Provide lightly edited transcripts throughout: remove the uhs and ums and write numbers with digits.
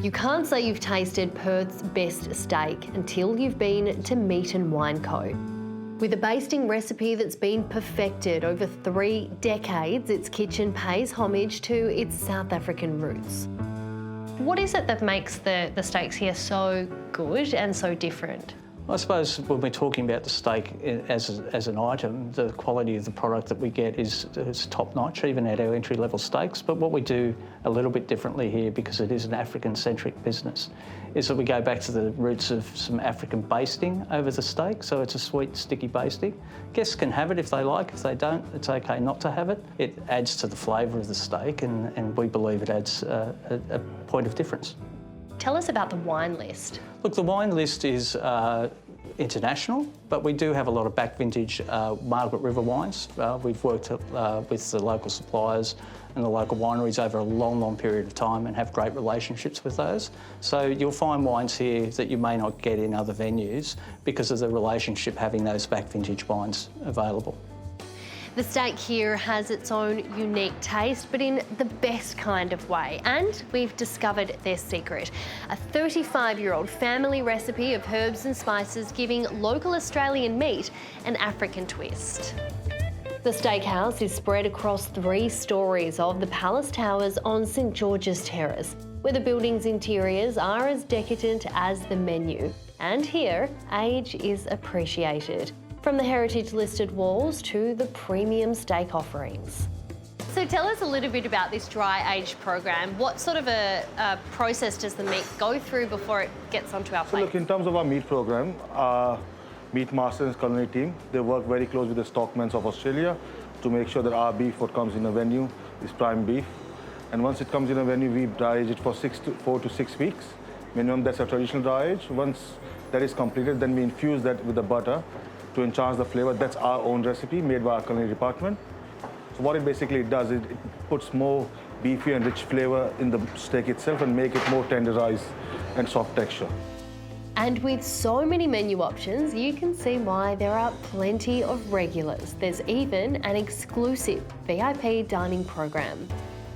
You can't say you've tasted Perth's best steak until you've been to Meat and Wine Co. With a basting recipe that's been perfected over 3 decades, its kitchen pays homage to its South African roots. What is it that makes the steaks here so good and so different? I suppose when we're talking about the steak as an item, the quality of the product that we get is top-notch, even at our entry-level steaks. But what we do a little bit differently here, because it is an African-centric business, is that we go back to the roots of some African basting over the steak. So it's a sweet, sticky basting. Guests can have it if they like. If they don't, it's okay not to have it. It adds to the flavour of the steak, and we believe it adds a point of difference. Tell us about the wine list. Look, the wine list is international, but we do have a lot of back vintage Margaret River wines. We've worked with the local suppliers and the local wineries over a long, long period of time and have great relationships with those. So you'll find wines here that you may not get in other venues because of the relationship having those back vintage wines available. The steak here has its own unique taste, but in the best kind of way. And we've discovered their secret. A 35-year-old family recipe of herbs and spices giving local Australian meat an African twist. The Steakhouse is spread across 3 stories of the Palace Towers on St George's Terrace, where the building's interiors are as decadent as the menu. And here, age is appreciated, from the heritage-listed walls to the premium steak offerings. So tell us a little bit about this dry age program. What sort of a process does the meat go through before it gets onto our plate? So look, in terms of our meat program, our meat master and culinary team, they work very close with the stockmen of Australia to make sure that our beef, what comes in a venue, is prime beef. And once it comes in a venue, we dry age it for 4 to 6 weeks. Minimum, that's a traditional dry age. Once that is completed, then we infuse that with the butter to enhance the flavor. That's our own recipe made by our culinary department. So what it basically does is it puts more beefy and rich flavor in the steak itself and make it more tenderized and soft texture. And with so many menu options, you can see why there are plenty of regulars. There's even an exclusive VIP dining program.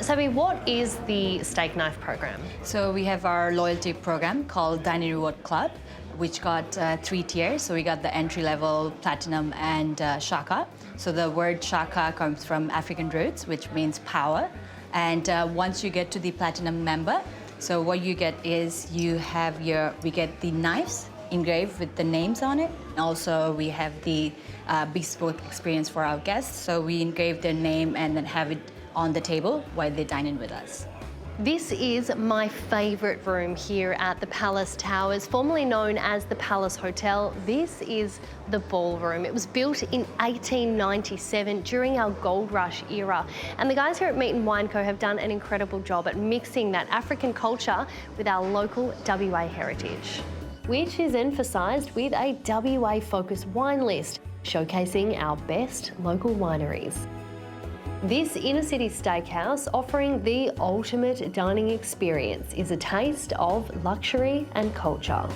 Sabi, what is the steak knife program? So we have our loyalty program called Dining Reward Club, which got 3 tiers. So we got the entry level, platinum, and shaka. So the word shaka comes from African roots, which means power. And once you get to the platinum member, so what you get is we get the knives engraved with the names on it. Also, we have the bespoke experience for our guests. So we engrave their name and then have it on the table while they dine in with us. This is my favourite room here at the Palace Towers, formerly known as the Palace Hotel. This is the ballroom. It was built in 1897 during our gold rush era. And the guys here at Meat and Wine Co have done an incredible job at mixing that African culture with our local WA heritage, which is emphasised with a WA-focused wine list, showcasing our best local wineries. This inner-city steakhouse, offering the ultimate dining experience, is a taste of luxury and culture.